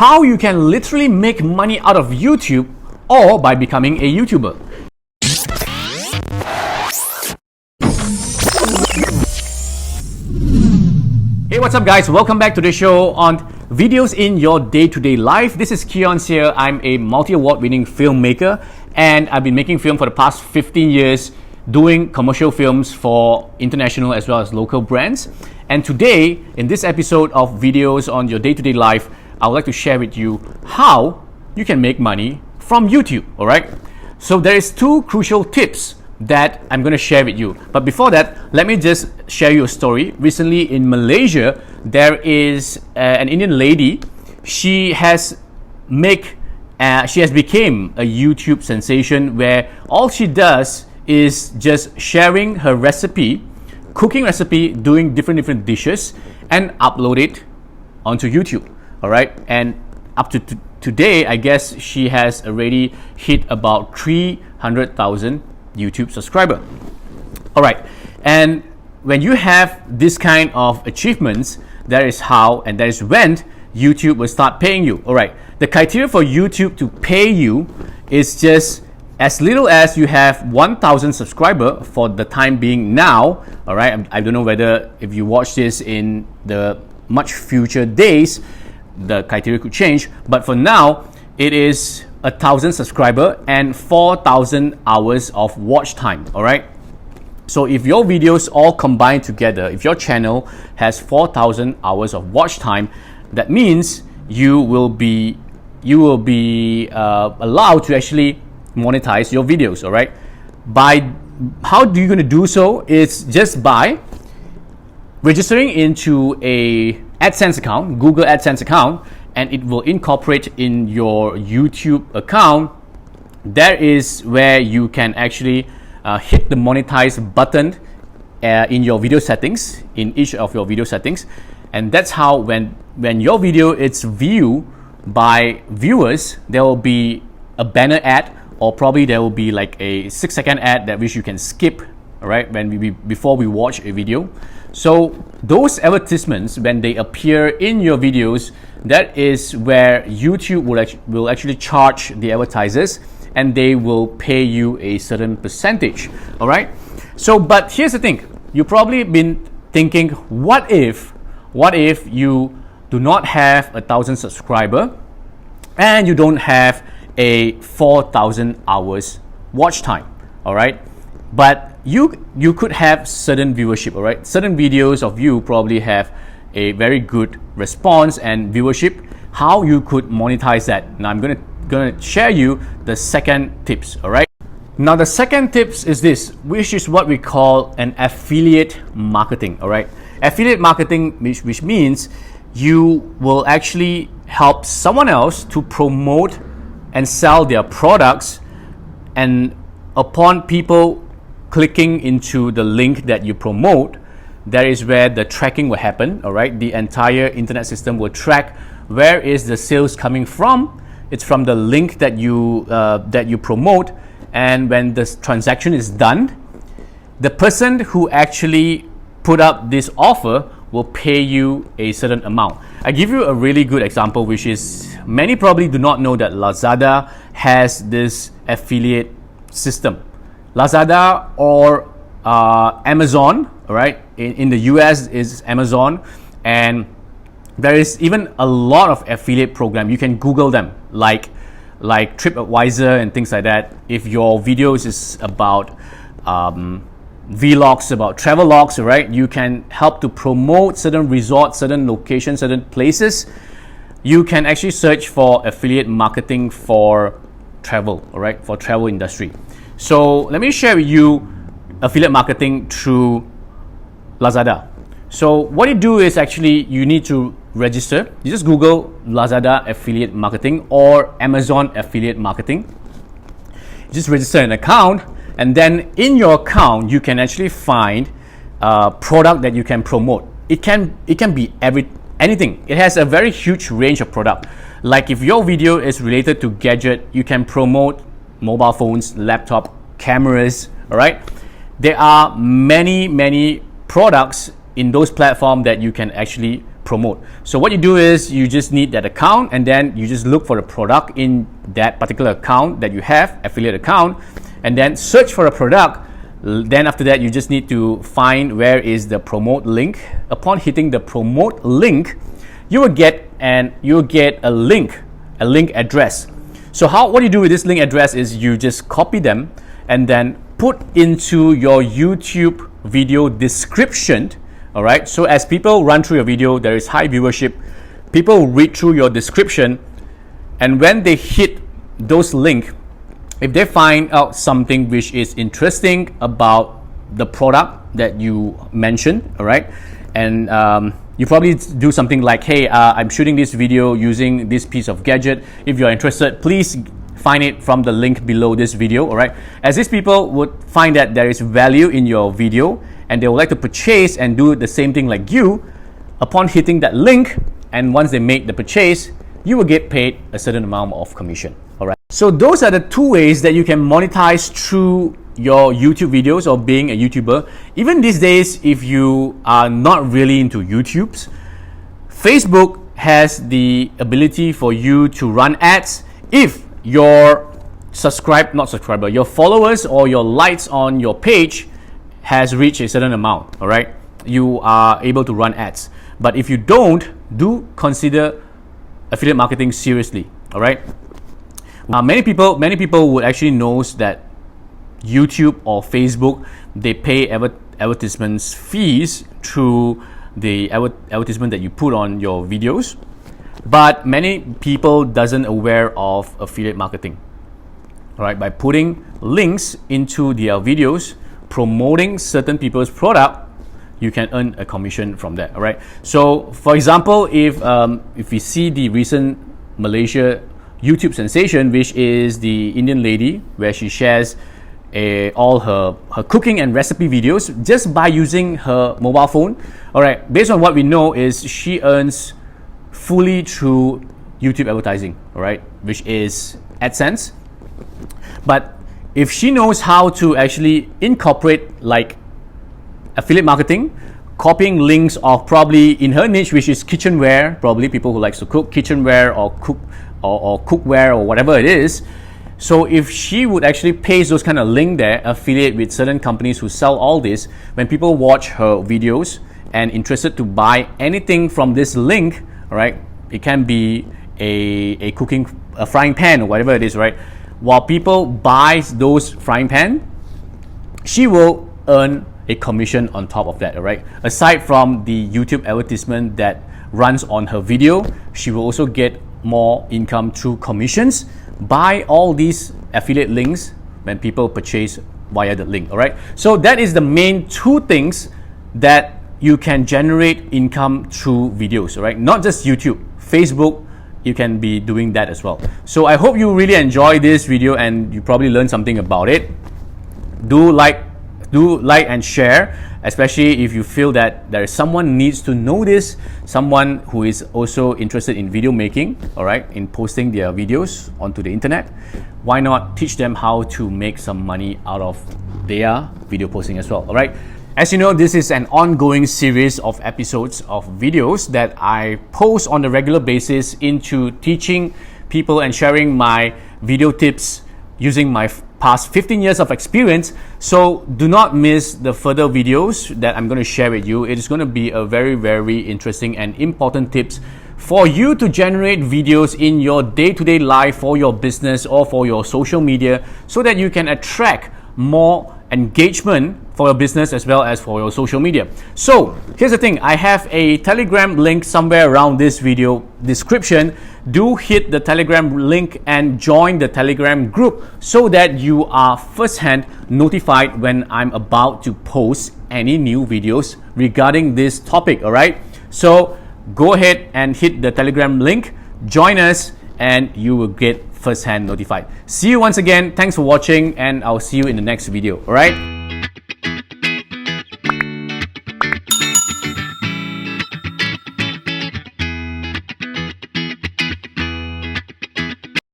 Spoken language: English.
how you can literally make money out of YouTube or by becoming a YouTuber. Hey, what's up guys? Welcome back to the show on videos in your day-to-day life. This is Keon here. I'm a multi-award winning filmmaker and I've been making film for the past 15 years, doing commercial films for international as well as local brands. And today, in this episode of videos on your day-to-day life, I would like to share with you how you can make money from YouTube, alright? So there is two crucial tips that I'm going to share with you. But before that, let me just share you a story. Recently in Malaysia, there is an Indian lady. She has became a YouTube sensation where all she does is just sharing her recipe, cooking recipe, doing different dishes and upload it onto YouTube. Alright, and up to today, I guess she has already hit about 300,000 YouTube subscriber. Alright, and when you have this kind of achievements, that is how and that is when YouTube will start paying you. Alright, the criteria for YouTube to pay you is just as little as you have 1,000 subscriber for the time being now. Alright, I don't know whether if you watch this in the much future days, the criteria could change, but for now it is 1,000 subscriber and 4,000 hours of watch time. All right, so if your videos all combined together, if your channel has 4,000 hours of watch time, that means you will be allowed to actually monetize your videos. All right, by how do you going to do so? It's just by registering into a Adsense account, Google Adsense account, and it will incorporate in your YouTube account. That is where you can actually hit the monetize button in your video settings, in each of your video settings, and that's how when your video is viewed by viewers, there will be a banner ad, or probably there will be like a 6-second ad that which you can skip. All right, before we watch a video. So those advertisements, when they appear in your videos, that is where YouTube will actually charge the advertisers, and they will pay you a certain percentage. All right. So, but here's the thing: you've probably been thinking, what if you do not have 1,000 subscriber and you don't have a 4,000 hours watch time? All right, but you could have certain viewership. All right, certain videos of you probably have a very good response and viewership. How you could monetize that? Now I'm gonna share you the second tips. All right, now the second tips is this, which is what we call an affiliate marketing. All right, affiliate marketing, which means you will actually help someone else to promote and sell their products, and upon people clicking into the link that you promote, that is where the tracking will happen. All right, the entire internet system will track where is the sales coming from. It's from the link that you promote, and when the transaction is done, the person who actually put up this offer will pay you a certain amount. I give you a really good example, which is many probably do not know that Lazada has this affiliate system. Lazada or Amazon, all right, in the US is Amazon, and there is even a lot of affiliate program. You can Google them, like TripAdvisor and things like that. If your videos is about vlogs, about travel logs, right, you can help to promote certain resorts, certain locations, certain places. You can actually search for affiliate marketing for travel, all right, for travel industry. So let me share with you affiliate marketing through Lazada. So what you do is actually you need to register. You just Google Lazada affiliate marketing or Amazon affiliate marketing. You just register an account, and then in your account you can actually find a product that you can promote. It can be anything. It has a very huge range of product. Like if your video is related to gadget, you can promote mobile phones, laptop, cameras. All right, there are many products in those platforms that you can actually promote. So what you do is you just need that account, and then you just look for a product in that particular account that you have, affiliate account, and then search for a product. Then after that, you just need to find where is the promote link. Upon hitting the promote link, you will get a link address. So what you do with this link address is you just copy them and then put into your YouTube video description. All right. So as people run through your video, there is high viewership. People read through your description, and when they hit those links, if they find out something which is interesting about the product that you mentioned, all right, and you probably do something like, hey, I'm shooting this video using this piece of gadget. If you're interested, please find it from the link below this video, all right? As these people would find that there is value in your video and they would like to purchase and do the same thing like you, upon hitting that link, and once they make the purchase, you will get paid a certain amount of commission, all right? So those are the two ways that you can monetize through your YouTube videos or being a YouTuber. Even these days, if you are not really into YouTubes, Facebook has the ability for you to run ads if your your followers or your likes on your page has reached a certain amount, all right? You are able to run ads. But if you don't, do consider affiliate marketing seriously, all right? Many people would actually knows that YouTube or Facebook, they pay advertisements fees through the advertisement that you put on your videos, but many people doesn't aware of affiliate marketing. All right, by putting links into their videos, promoting certain people's product, you can earn a commission from that. All right. So, for example, if we see the recent Malaysia YouTube sensation, which is the Indian lady, where she shares all her cooking and recipe videos just by using her mobile phone. All right, based on what we know is she earns fully through YouTube advertising, all right, which is Adsense. But if she knows how to actually incorporate like affiliate marketing, copying links of probably in her niche, which is kitchenware, probably people who likes to cook kitchenware or cookware or whatever it is. So if she would actually paste those kind of link there, affiliate with certain companies who sell all this, when people watch her videos and interested to buy anything from this link, all right, it can be a frying pan or whatever it is, right? While people buy those frying pan, she will earn a commission on top of that, all right? Aside from the YouTube advertisement that runs on her video, she will also get more income through commissions by all these affiliate links when people purchase via the link, all right? So that is the main two things that you can generate income through videos, all right? Not just YouTube, Facebook, you can be doing that as well. So I hope you really enjoy this video and you probably learned something about it. Do like and share, especially if you feel that there is someone needs to know this, someone who is also interested in video making, all right, in posting their videos onto the internet. Why not teach them how to make some money out of their video posting as well, all right? As you know, this is an ongoing series of episodes of videos that I post on a regular basis into teaching people and sharing my video tips using my past 15 years of experience. So do not miss the further videos that I'm going to share with you. It is going to be a very, very interesting and important tips for you to generate videos in your day-to-day life for your business or for your social media so that you can attract more engagement for your business as well as for your social media. So here's the thing, I have a Telegram link somewhere around this video description. Do hit the Telegram link and join the Telegram group so that you are firsthand notified when I'm about to post any new videos regarding this topic, all right? So go ahead and hit the Telegram link, join us, and you will get firsthand notified. See you once again. Thanks for watching, and I'll see you in the next video, all right?